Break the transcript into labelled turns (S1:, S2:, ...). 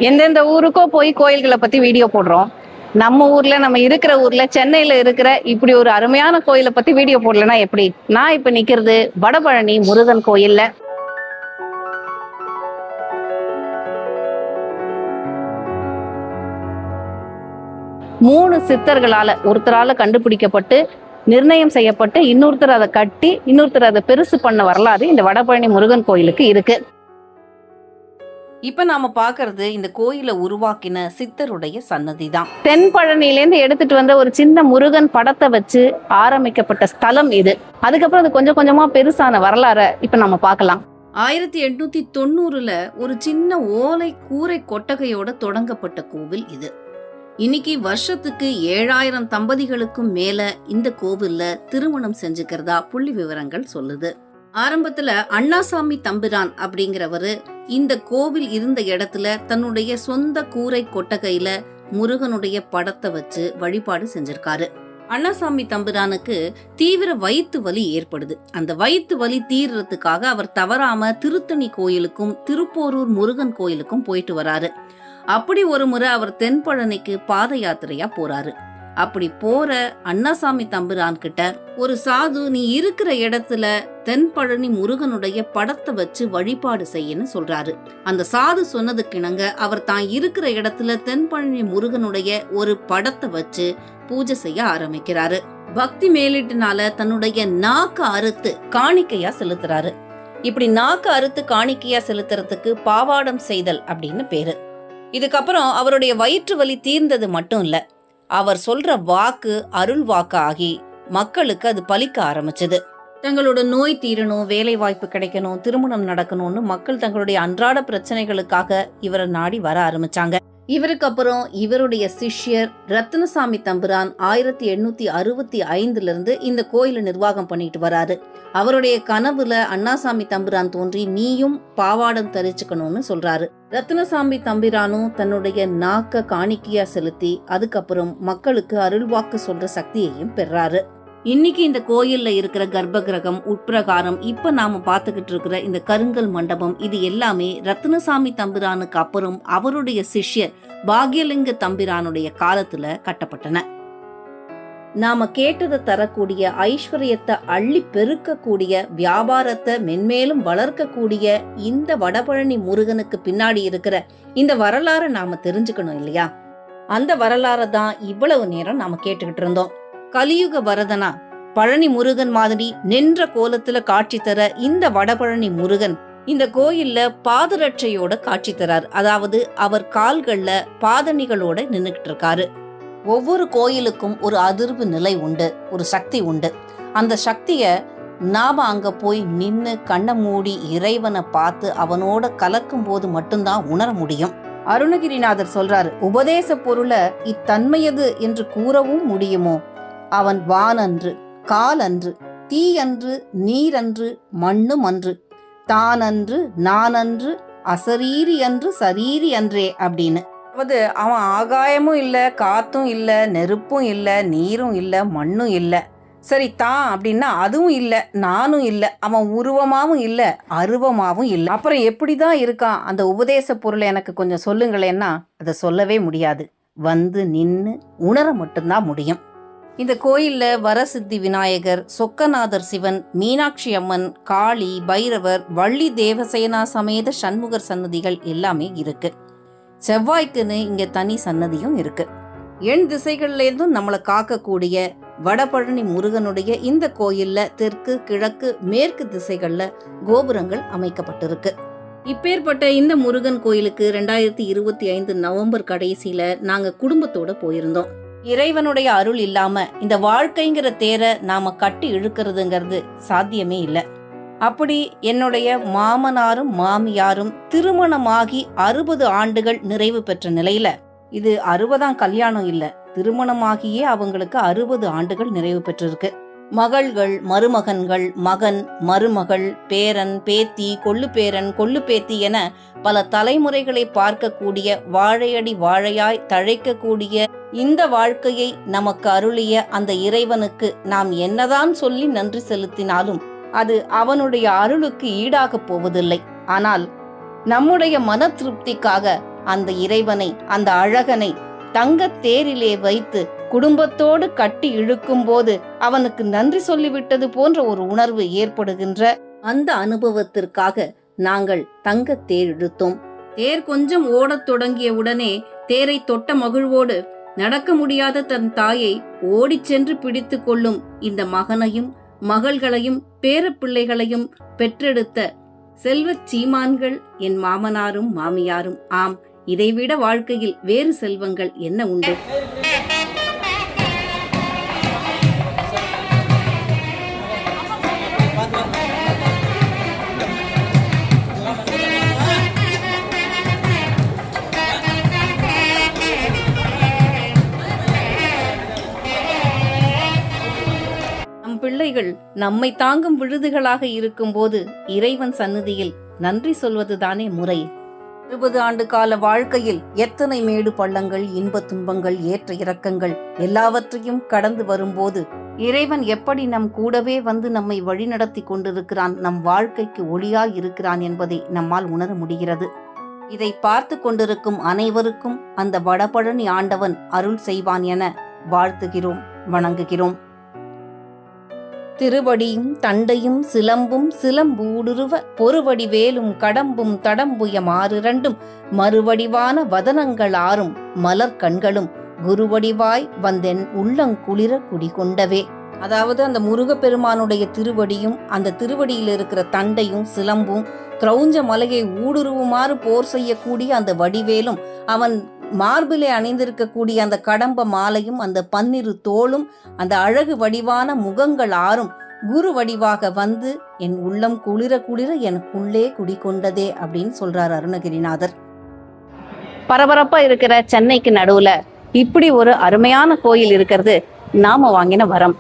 S1: எந்தெந்த ஊருக்கோ போய் கோயில்களை பத்தி வீடியோ போடுறோம். நம்ம ஊர்ல, நம்ம இருக்கிற ஊர்ல, சென்னையில இருக்கிற இப்படி ஒரு அருமையான கோயிலை பத்தி வீடியோ போடலன்னா எப்படி? நான் இப்ப நிக்கிறது வடபழனி முருகன் கோயில்ல. மூணு சித்தர்களால ஒருத்தரால கண்டுபிடிக்கப்பட்டு நிர்ணயம் செய்யப்பட்டு இன்னொருத்தர் அதை கட்டி இன்னொருத்தர் அதை பெருசு பண்ண வரலாறு இந்த வடபழனி முருகன் கோயிலுக்கு இருக்கு. இப்ப நாம பாக்குறது இந்த கோயிலை உருவாக்கின சித்தருடைய சன்னதி தான். தென்பழனிலேருந்து எடுத்துட்டு வந்த ஒரு சின்ன முருகன் படத்தை வச்சு ஆரம்பிக்கப்பட்ட ஸ்தலம் இது. அதுக்கப்புறம் அது கொஞ்சம் கொஞ்சமா பெருசான வரலாற இப்ப நம்ம பார்க்கலாம். 1890 ஒரு சின்ன ஓலை கூரை கொட்டகையோட தொடங்கப்பட்ட கோவில் இது. இன்னைக்கு வருஷத்துக்கு 7000 தம்பதிகளுக்கும் மேல இந்த கோவில்ல திருமணம் செஞ்சுக்கிறதா புள்ளி விவரங்கள் சொல்லுது. ஆரம்பத்துல அண்ணாசாமி தம்பிரான் அப்படிங்கிறவரு இந்த கோவில் இருந்த இடத்துல தன்னுடைய சொந்த கூரை கொட்டகையில முருகனுடைய படத்தை வச்சு வழிபாடு செஞ்சிருக்காரு. அண்ணாசாமி தம்பிரானுக்கு தீவிர வயிற்று வலி ஏற்படுது. அந்த வயிற்று வலி தீர்றதுக்காக அவர் தவறாம திருத்தணி கோயிலுக்கும் திருப்போரூர் முருகன் கோயிலுக்கும் போயிட்டு வராரு. அப்படி ஒரு முறை அவர் தென்பழனிக்கு பாத யாத்திரையா போறாரு. அப்படி போற அண்ணாசாமி தம்பிரான் கிட்ட ஒரு சாது, நீ இருக்கிற இடத்துல தென்பழனி முருகனுடைய படத்தை வச்சு வழிபாடு செய்யன்னு சொல்றாரு. அந்த சாது சொன்னதுக்கிணங்க அவர் தான் இருக்கிற இடத்துல தென்பழனி முருகனுடைய ஒரு படத்தை வச்சு பூஜை செய்ய ஆரம்பிக்கிறாரு. பக்தி மேலிட்டுனால தன்னுடைய நாக்கு அறுத்து காணிக்கையா செலுத்துறாரு. இப்படி நாக்கு அறுத்து காணிக்கையா செலுத்துறதுக்கு பாவாடம் செய்தல் அப்படின்னு பேரு. இதுக்கப்புறம் அவருடைய வயிற்று வலி தீர்ந்தது மட்டும் இல்ல, அவர் சொல்ற வாக்கு அருள் வாக்கு ஆகி மக்களுக்கு அது பலிக்க ஆரம்பிச்சது. தங்களோட நோய் தீரணும், வேலை வாய்ப்பு கிடைக்கணும், திருமணம் நடக்கணும்னு மக்கள் தங்களுடைய அன்றாட பிரச்சனைகளுக்காக இவரை நாடி வர ஆரம்பிச்சாங்க. இவருக்கு அப்புறம் இவருடைய சிஷ்யர் ரத்னசாமி தம்பிரான் 1865 இந்த கோயிலை நிர்வாகம் பண்ணிட்டு வராரு. அவருடைய கனவுல அண்ணாசாமி தம்பிரான் தோன்றி நீயும் பாவாடம் தரிச்சுக்கணும்னு சொல்றாரு. ரத்னசாமி தம்பிரானும் தன்னுடைய நாக்க காணிக்கையா செலுத்தி அதுக்கப்புறம் மக்களுக்கு அருள்வாக்கு சொல்ற சக்தியையும் பெறாரு. இன்னைக்கு இந்த கோயில்ல இருக்கிற கர்ப்ப கிரகம், உட்பிரகாரம், இப்ப நாம பாத்துக்கிட்டு இருக்கிற இந்த கருங்கல் மண்டபம், இது எல்லாமே ரத்னசாமி தம்பிரானுக்கு அப்புறம் அவருடைய சிஷ்யர் பாக்யலிங்க தம்பிரானுடைய காலத்துல கட்டப்பட்டன. நாம கேட்டதை தரக்கூடிய, ஐஸ்வர்யத்தை அள்ளி பெருக்கக்கூடிய, வியாபாரத்தை மென்மேலும் வளர்க்கக்கூடிய இந்த வடபழனி முருகனுக்கு பின்னாடி இருக்கிற இந்த வரலாறை நாம தெரிஞ்சுக்கணும் இல்லையா? அந்த வரலாறை தான் இவ்வளவு நேரம் நாம கேட்டுக்கிட்டு இருந்தோம். கலியுக வரதனா பழனி முருகன் மாதிரி நின்ற கோலத்துல காட்சி தர இந்த வடபழனி முருகன் இந்த கோயில்ல பாதரட்சையோட காட்சி தரார். அதாவது அவர் கால்கள்ல பாதணிகளோட நின்னுகிட்டு இருக்காரு. ஒவ்வொரு கோயிலுக்கும் ஒரு அதிர்வு நிலை உண்டு, ஒரு சக்தி உண்டு. அந்த சக்திய நாம அங்க போய் நின்னு கண்ணை மூடி இறைவனை பார்த்து அவனோட கலக்கும் போது மட்டும்தான் உணர முடியும். அருணகிரிநாதர் சொல்றாரு, உபதேச பொருளை இத்தன்மையது என்று கூறவும் முடியுமோ? அவன் வானன்று, காலன்று, தீயன்று, நீரன்று, மண்ணும் அன்று, தானன்று, நானன்று, அசரீரி அன்று, சரீரி அன்றே அப்படின்னு. அதாவது அவன் ஆகாயமும் இல்ல, காத்தும் இல்ல, நெருப்பும் இல்ல, நீரும் இல்ல, மண்ணும் இல்ல. சரி, தான் அப்படின்னா அதுவும் இல்ல, நானும் இல்ல, அவன் உருவமாவும் இல்ல, அருவமாவும் இல்ல. அப்புறம் எப்படிதான் இருக்கான்? அந்த உபதேச பொருளை எனக்கு கொஞ்சம் சொல்லுங்களேன்னா அதை சொல்லவே முடியாது. வந்து நின்னு உணர மட்டும்தான் முடியும். இந்த கோயில்ல வரசித்தி விநாயகர், சொக்கநாதர் சிவன், மீனாட்சி அம்மன், காளி, பைரவர், வள்ளி தேவசேனா சமேத சண்முகர் சன்னதிகள் எல்லாமே இருக்கு. செவ்வாய்க்குன்னு இங்க தனி சன்னதியும் இருக்கு. எண் திசைகள்ல இருந்தும் நம்மளை காக்கக்கூடிய வடபழனி முருகனுடைய இந்த கோயில்ல தெற்கு, கிழக்கு, மேற்கு திசைகள்ல கோபுரங்கள் அமைக்கப்பட்டிருக்கு. இப்பேற்பட்ட இந்த முருகன் கோயிலுக்கு 2025 நவம்பர் கடைசியில நாங்க குடும்பத்தோட போயிருந்தோம். இறைவனுடைய அருள் இல்லாம இந்த வாழ்க்கைங்கிற தேரை நாம கட்டி இழுக்கிறதுங்கிறது சாத்தியமே இல்லை. அப்படி என்னுடைய மாமனாரும் மாமியாரும் திருமணமாகி 60 ஆண்டுகள் நிறைவு பெற்ற நிலையில, இது 60ஆம் கல்யாணம் இல்ல, திருமணமாகியே அவங்களுக்கு 60 ஆண்டுகள் நிறைவு பெற்றிருக்கு. மகள்கள், மருமகன்கள், மகன், மருமகள், பேரன், பேத்தி, கொள்ளு பேரன், கொள்ளு பேத்தி என பல தலைமுறைகளை பார்க்கக்கூடிய, வாழையடி வாழையாய் தழைக்கக்கூடிய இந்த வாழ்க்கையை நமக்கு அருளிய அந்த இறைவனுக்கு நாம் என்னதான் சொல்லி நன்றி செலுத்தினாலும் அது அவனுடைய அருளுக்கு ஈடாக போவதில்லை. ஆனால் நம்முடைய மன திருப்திக்காக அந்த இறைவனை, அந்த அழகனை தங்கத் தேரிலே வைத்து குடும்பத்தோடு கட்டி இழுக்கும் போது அவனுக்கு நன்றி சொல்லிவிட்டது போன்ற ஒரு உணர்வு ஏற்படுகின்ற அந்த அனுபவத்திற்காக நாங்கள் தங்கத் தேர் இழுத்தோம். தேர் கொஞ்சம் ஓடத் தொடங்கிய உடனே தேரை தொட்ட மகிழ்வோடு நடக்க முடியாத தன் தாயை ஓடிச் சென்று பிடித்து கொள்ளும் இந்த மகனையும் மகள்களையும் பேரப்பிள்ளைகளையும் பெற்றெடுத்த செல்வச் சீமான்கள் என் மாமனாரும் மாமியாரும். ஆம், இதைவிட வாழ்க்கையில் வேறு செல்வங்கள் என்ன உண்டு? பிள்ளைகள் நம்மை தாங்கும் விழுதுகளாக இருக்கும்போது இறைவன் சந்நிதியில் நன்றி சொல்வதுதானே முறை. 20 ஆண்டு கால வாழ்க்கையில் எத்தனை மேடு பள்ளங்கள், இன்ப துன்பங்கள், ஏற்ற இறக்கங்கள் எல்லாவற்றையும் கடந்து வரும்போது இறைவன் எப்படி நம் கூடவே வந்து நம்மை வழிநடத்தி கொண்டிருக்கிறான், நம் வாழ்க்கைக்கு ஒளியாய் இருக்கிறான் என்பதை நம்மால் உணர முடிகிறது. இதை பார்த்து கொண்டிருக்கும் அனைவருக்கும் அந்த வடபழனி ஆண்டவன் அருள் செய்வான் என வாழ்த்துகிறோம், வணங்குகிறோம். திருவடியும் தண்டையும் சிலம்பும் சிலம்பூடுருவ பொறுவடி வேலும் கடம்பும் தடம்புய மாறிரண்டும் மறுவடிவான வதனங்கள் ஆறும் மலர் கண்களும் குருவடிவாய் வந்தென் உள்ளங்குளிர குடிகொண்டவே. அதாவது அந்த முருகப்பெருமானுடைய திருவடியும் அந்த திருவடியில் இருக்கிற தண்டையும் சிலம்பும் கிரௌஞ்ச மலையை ஊடுருவுமாறு போர் செய்யக்கூடிய அந்த வடிவேலும் அவன் மார்பிலே அணிந்திருக்கக்கூடிய அந்த கடம்ப மாலையும் அந்த 12 தோளும் அந்த அழகு வடிவான முகங்கள் ஆறும் குரு வடிவாக வந்து என் உள்ளம் குளிர குளிர எனக்குள்ளே குடிகொண்டதே அப்படின்னு சொல்றார் அருணகிரிநாதர். பரபரப்பா இருக்கிற சென்னைக்கு நடுவுல இப்படி ஒரு அருமையான கோயில் இருக்கிறது நாம வாங்கின வரம்.